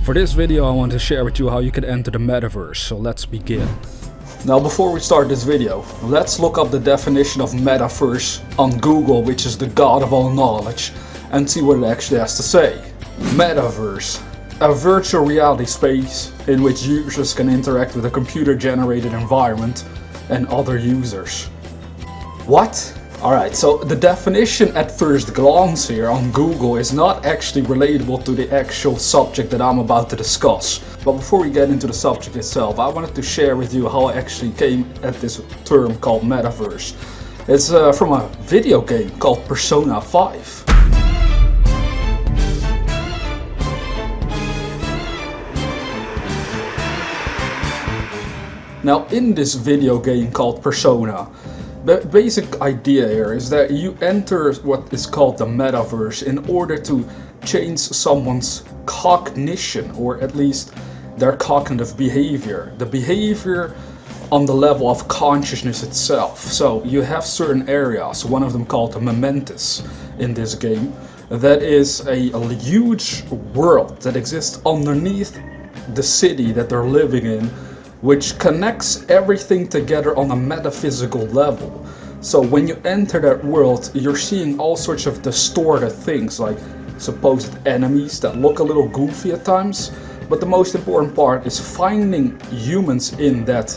For this video I want to share with you how you can enter the metaverse, so let's begin. Now before we start this video, let's look up the definition of metaverse on Google, which is the god of all knowledge, and see what it actually has to say. Metaverse, a virtual reality space in which users can interact with a computer-generated environment and other users. What? Alright, so the definition at first glance here on Google is not actually relatable to the actual subject that I'm about to discuss. But before we get into the subject itself, I wanted to share with you how I actually came at this term called metaverse. It's from a video game called Persona 5. Now in this video game called Persona, the basic idea here is that you enter what is called the metaverse in order to change someone's cognition, or at least their cognitive behavior. The behavior on the level of consciousness itself. So you have certain areas, one of them called the mementis in this game, that is a huge world that exists underneath the city that they're living in, which connects everything together on a metaphysical level. So when you enter that world, you're seeing all sorts of distorted things, like supposed enemies that look a little goofy at times. But the most important part is finding humans in that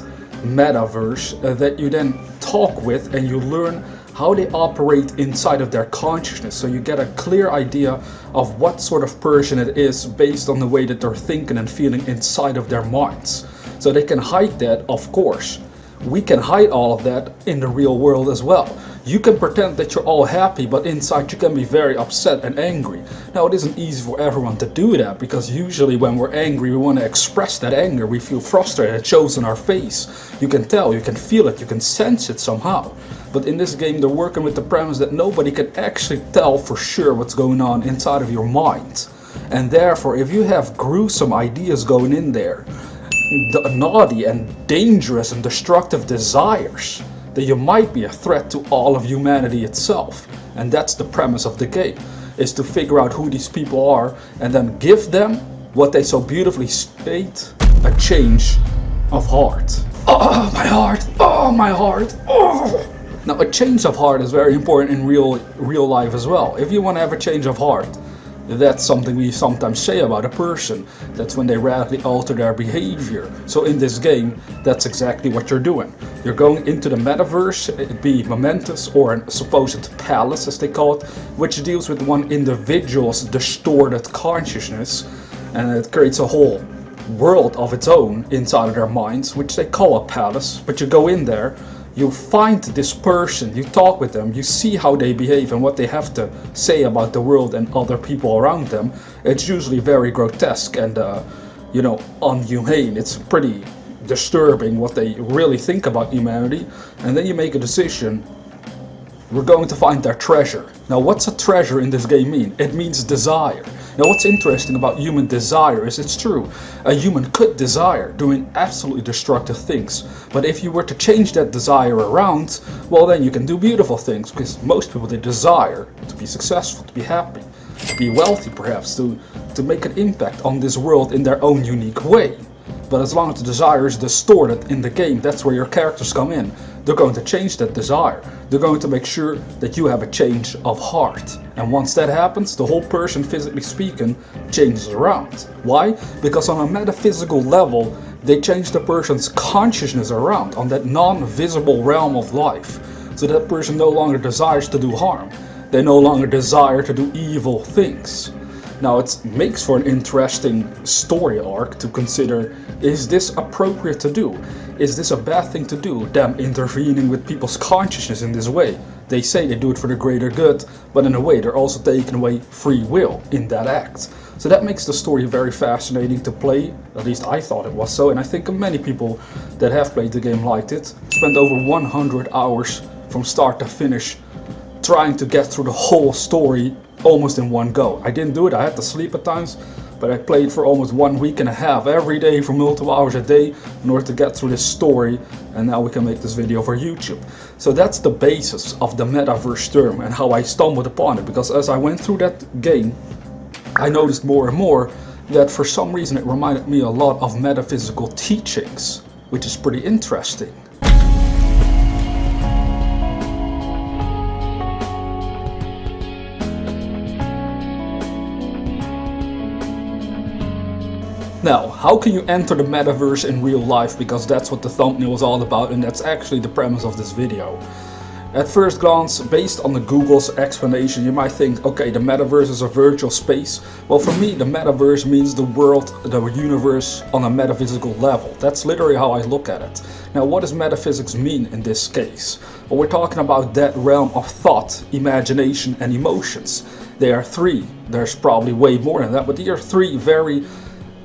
metaverse that you then talk with, and you learn how they operate inside of their consciousness. So you get a clear idea of what sort of person it is based on the way that they're thinking and feeling inside of their minds. So they can hide that, of course. We can hide all of that in the real world as well. You can pretend that you're all happy, but inside you can be very upset and angry. Now it isn't easy for everyone to do that, because usually when we're angry we want to express that anger. We feel frustrated, it shows on our face. You can tell, you can feel it, you can sense it somehow. But in this game they're working with the premise that nobody can actually tell for sure what's going on inside of your mind. And therefore, if you have gruesome ideas going in there, naughty and dangerous and destructive desires, that you might be a threat to all of humanity itself. And that's the premise of the game, is to figure out who these people are and then give them what they so beautifully state, a change of heart. Oh, my heart! Oh, my heart! Oh! Now a change of heart is very important in real life as well. If you want to have a change of heart, that's something we sometimes say about a person. That's when they radically alter their behavior. So in this game, that's exactly what you're doing. You're going into the metaverse, it be momentous or a supposed palace as they call it, which deals with one individual's distorted consciousness, and it creates a whole world of its own inside of their minds, which they call a palace. But you go in there, you find this person, you talk with them, you see how they behave and what they have to say about the world and other people around them. It's usually very grotesque and, unhumane. It's pretty disturbing what they really think about humanity. And then you make a decision. We're going to find their treasure. Now what's a treasure in this game mean? It means desire. Now what's interesting about human desire is it's true. A human could desire doing absolutely destructive things. But if you were to change that desire around, well then you can do beautiful things, because most people, they desire to be successful, to be happy, to be wealthy perhaps, to make an impact on this world in their own unique way. But as long as the desire is distorted in the game, that's where your characters come in. They're going to change that desire. They're going to make sure that you have a change of heart. And once that happens, the whole person, physically speaking, changes around. Why? Because on a metaphysical level, they change the person's consciousness around on that non-visible realm of life. So that person no longer desires to do harm. They no longer desire to do evil things. Now it makes for an interesting story arc to consider, is this appropriate to do? Is this a bad thing to do, them intervening with people's consciousness in this way? They say they do it for the greater good, but in a way they're also taking away free will in that act. So that makes the story very fascinating to play, at least I thought it was so, and I think many people that have played the game liked it. Spent over 100 hours from start to finish trying to get through the whole story almost in one go. I didn't do it, I had to sleep at times, but I played for almost 1 week and a half every day for multiple hours a day in order to get through this story, and now we can make this video for YouTube. So that's the basis of the metaverse term and how I stumbled upon it, because as I went through that game, I noticed more and more that for some reason it reminded me a lot of metaphysical teachings, which is pretty interesting. Now, how can you enter the metaverse in real life? Because that's what the thumbnail is all about, and that's actually the premise of this video. At first glance, based on the Google's explanation, you might think, okay, the metaverse is a virtual space. Well, for me, the metaverse means the world, the universe on a metaphysical level. That's literally how I look at it. Now, what does metaphysics mean in this case? Well, we're talking about that realm of thought, imagination, and emotions. There are three. There's probably way more than that, but there are three very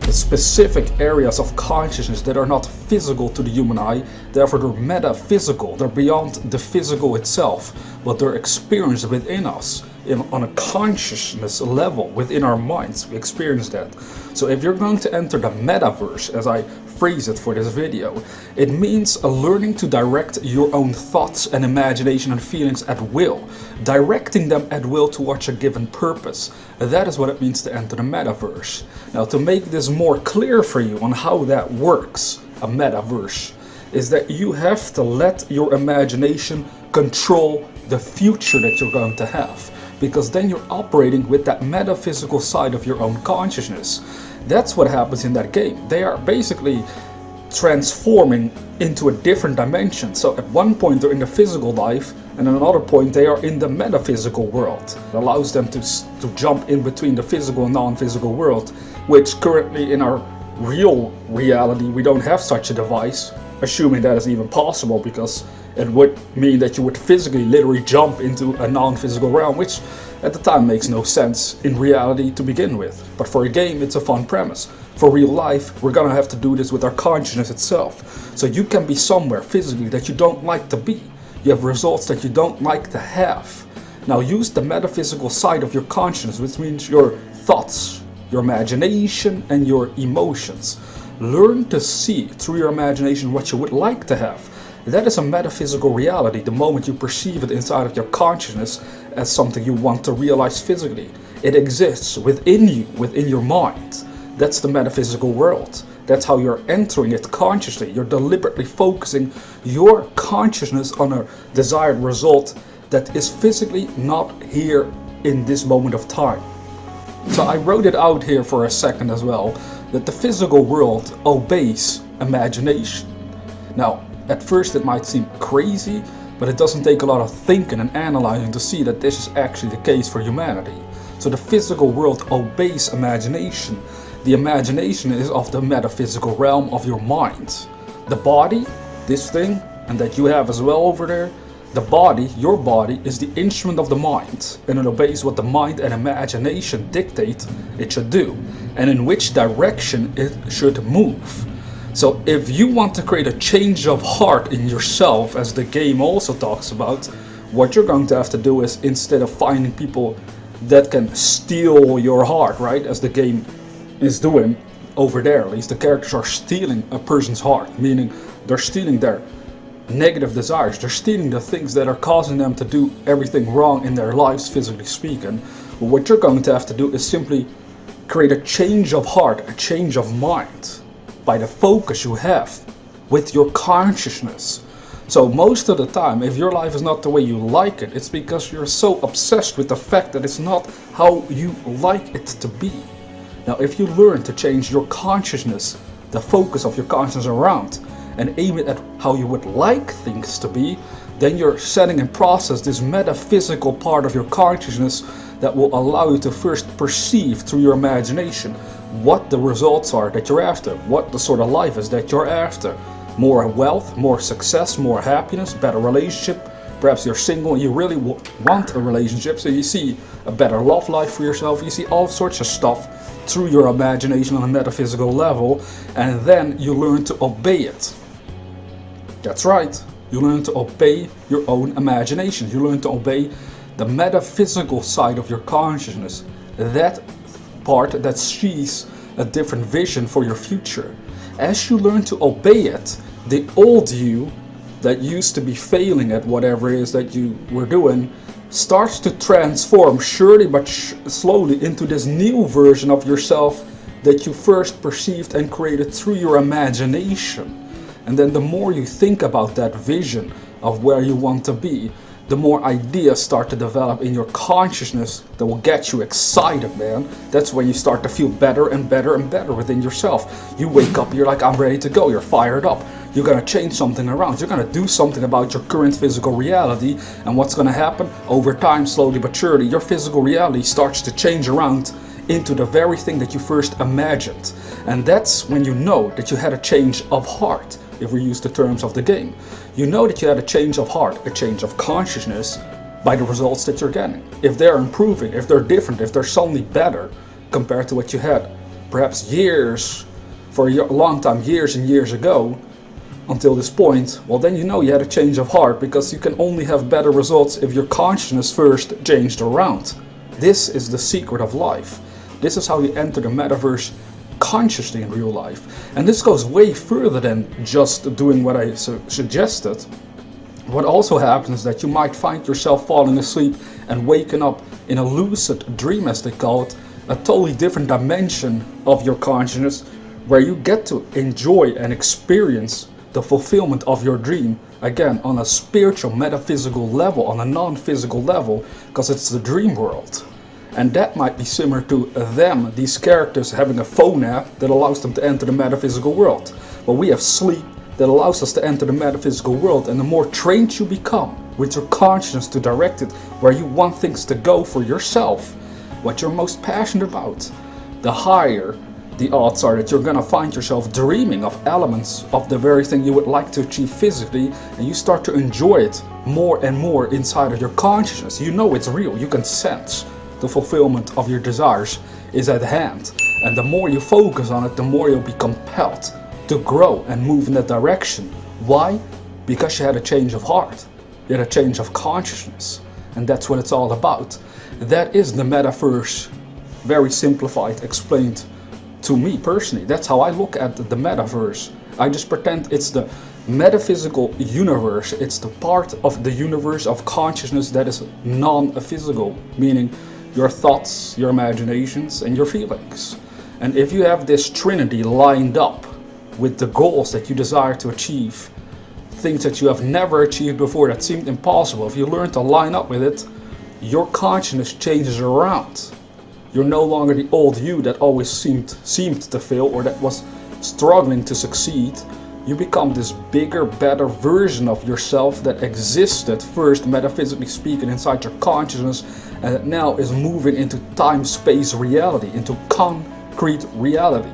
specific areas of consciousness that are not physical to the human eye, therefore they're metaphysical, they're beyond the physical itself, but they're experienced within us on a consciousness level, within our minds, we experience that. So if you're going to enter the metaverse, as I phrase it for this video, it means a learning to direct your own thoughts and imagination and feelings at will, directing them at will towards a given purpose. That is what it means to enter the metaverse. Now, to make this more clear for you on how that works, a metaverse, is that you have to let your imagination control the future that you're going to have, because then you're operating with that metaphysical side of your own consciousness. That's what happens in that game. They are basically transforming into a different dimension. So at one point they're in the physical life, and at another point they are in the metaphysical world. It allows them to jump in between the physical and non-physical world, which currently in our real reality we don't have such a device, assuming that is even possible, because it would mean that you would physically literally jump into a non-physical realm, which at the time makes no sense in reality to begin with. But for a game, it's a fun premise. For real life, we're gonna have to do this with our consciousness itself. So you can be somewhere physically that you don't like to be. You have results that you don't like to have. Now use the metaphysical side of your consciousness, which means your thoughts, your imagination, and your emotions. Learn to see through your imagination what you would like to have. That is a metaphysical reality the moment you perceive it inside of your consciousness as something you want to realize physically. It exists within you, within your mind. That's the metaphysical world. That's how you're entering it consciously. You're deliberately focusing your consciousness on a desired result that is physically not here in this moment of time. So I wrote it out here for a second as well, that the physical world obeys imagination. Now, at first it might seem crazy, but it doesn't take a lot of thinking and analyzing to see that this is actually the case for humanity. So the physical world obeys imagination. The imagination is of the metaphysical realm of your mind. The body, this thing, and that you have as well over there, the body, your body, is the instrument of the mind, and it obeys what the mind and imagination dictate it should do, and in which direction it should move. So if you want to create a change of heart in yourself, as the game also talks about, what you're going to have to do is, instead of finding people that can steal your heart, right, as the game is doing over there, at least the characters are stealing a person's heart, meaning they're stealing their negative desires, they're stealing the things that are causing them to do everything wrong in their lives, physically speaking. What you're going to have to do is simply create a change of heart, a change of mind, by the focus you have with your consciousness. So most of the time, if your life is not the way you like it, it's because you're so obsessed with the fact that it's not how you like it to be. Now, if you learn to change your consciousness, the focus of your consciousness around, and aim it at how you would like things to be, then you're setting in process this metaphysical part of your consciousness that will allow you to first perceive through your imagination what the results are that you're after, what the sort of life is that you're after. More wealth, more success, more happiness, better relationship. Perhaps you're single and you really want a relationship, so you see a better love life for yourself. You see all sorts of stuff through your imagination on a metaphysical level, and then you learn to obey it. That's right, you learn to obey your own imagination. You learn to obey the metaphysical side of your consciousness, that part that sees a different vision for your future. As you learn to obey it, the old you that used to be failing at whatever it is that you were doing starts to transform, surely but slowly, into this new version of yourself that you first perceived and created through your imagination. And then the more you think about that vision of where you want to be, the more ideas start to develop in your consciousness that will get you excited, man. That's when you start to feel better and better and better within yourself. You wake up, you're like, I'm ready to go, you're fired up. You're gonna change something around. You're gonna do something about your current physical reality. And what's gonna happen? Over time, slowly but surely, your physical reality starts to change around into the very thing that you first imagined. And that's when you know that you had a change of heart, if we use the terms of the game. You know that you had a change of heart, a change of consciousness, by the results that you're getting. If they're improving, if they're different, if they're suddenly better compared to what you had perhaps years, for a long time, years and years ago, until this point, well, then you know you had a change of heart, because you can only have better results if your consciousness first changed around. This is the secret of life. This is how you enter the metaverse consciously in real life. And this goes way further than just doing what I suggested. What also happens is that you might find yourself falling asleep and waking up in a lucid dream, as they call it, a totally different dimension of your consciousness, where you get to enjoy and experience the fulfillment of your dream, again, on a spiritual, metaphysical level, on a non-physical level, because it's the dream world. And that might be similar to them, these characters, having a phone app that allows them to enter the metaphysical world. Well, we have sleep that allows us to enter the metaphysical world, and the more trained you become with your consciousness to direct it where you want things to go for yourself, what you're most passionate about, the higher the odds are that you're gonna find yourself dreaming of elements of the very thing you would like to achieve physically, and you start to enjoy it more and more inside of your consciousness. You know it's real, you can sense the fulfillment of your desires is at hand. And the more you focus on it, the more you'll be compelled to grow and move in that direction. Why? Because you had a change of heart. You had a change of consciousness. And that's what it's all about. That is the metaverse, very simplified, explained to me personally. That's how I look at the metaverse. I just pretend it's the metaphysical universe. It's the part of the universe of consciousness that is non-physical, meaning your thoughts, your imaginations, and your feelings. And if you have this trinity lined up with the goals that you desire to achieve, things that you have never achieved before that seemed impossible, if you learn to line up with it, your consciousness changes around. You're no longer the old you that always seemed to fail, or that was struggling to succeed. You become this bigger, better version of yourself that existed first, metaphysically speaking, inside your consciousness, and that now is moving into time-space reality, into concrete reality.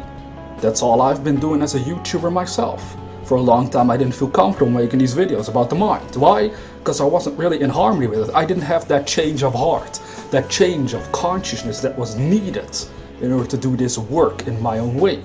That's all I've been doing as a YouTuber myself. For a long time I didn't feel comfortable making these videos about the mind. Why? Because I wasn't really in harmony with it. I didn't have that change of heart, that change of consciousness that was needed in order to do this work in my own way.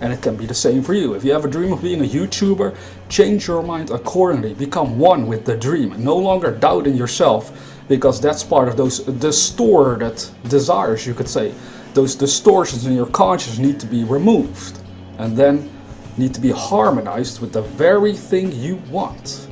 And it can be the same for you. If you have a dream of being a YouTuber, change your mind accordingly. Become one with the dream. No longer doubt in yourself, because that's part of those distorted desires, you could say. Those distortions in your consciousness need to be removed, and then need to be harmonized with the very thing you want.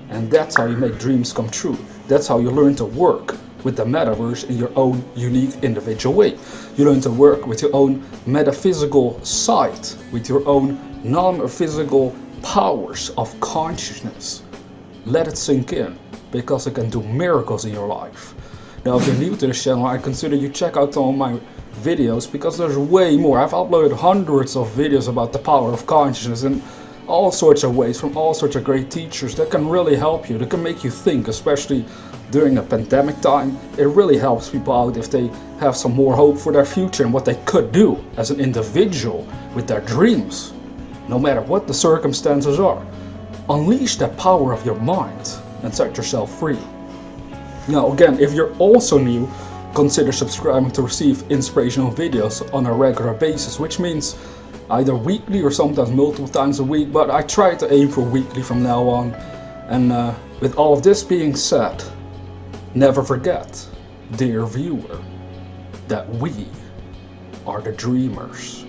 And that's how you make dreams come true. That's how you learn to work with the metaverse in your own unique individual way. You learn to work with your own metaphysical side, with your own non-physical powers of consciousness. Let it sink in, because it can do miracles in your life. Now, if you're new to this channel, I consider you check out some of my videos, because there's way more. I've uploaded hundreds of videos about the power of consciousness in all sorts of ways, from all sorts of great teachers that can really help you, that can make you think, especially during a pandemic time. It really helps people out if they have some more hope for their future and what they could do as an individual with their dreams, no matter what the circumstances are. Unleash the power of your mind and set yourself free. Now, again, if you're also new, consider subscribing to receive inspirational videos on a regular basis, which means either weekly or sometimes multiple times a week, but I try to aim for weekly from now on. And with all of this being said, never forget, dear viewer, that we are the dreamers.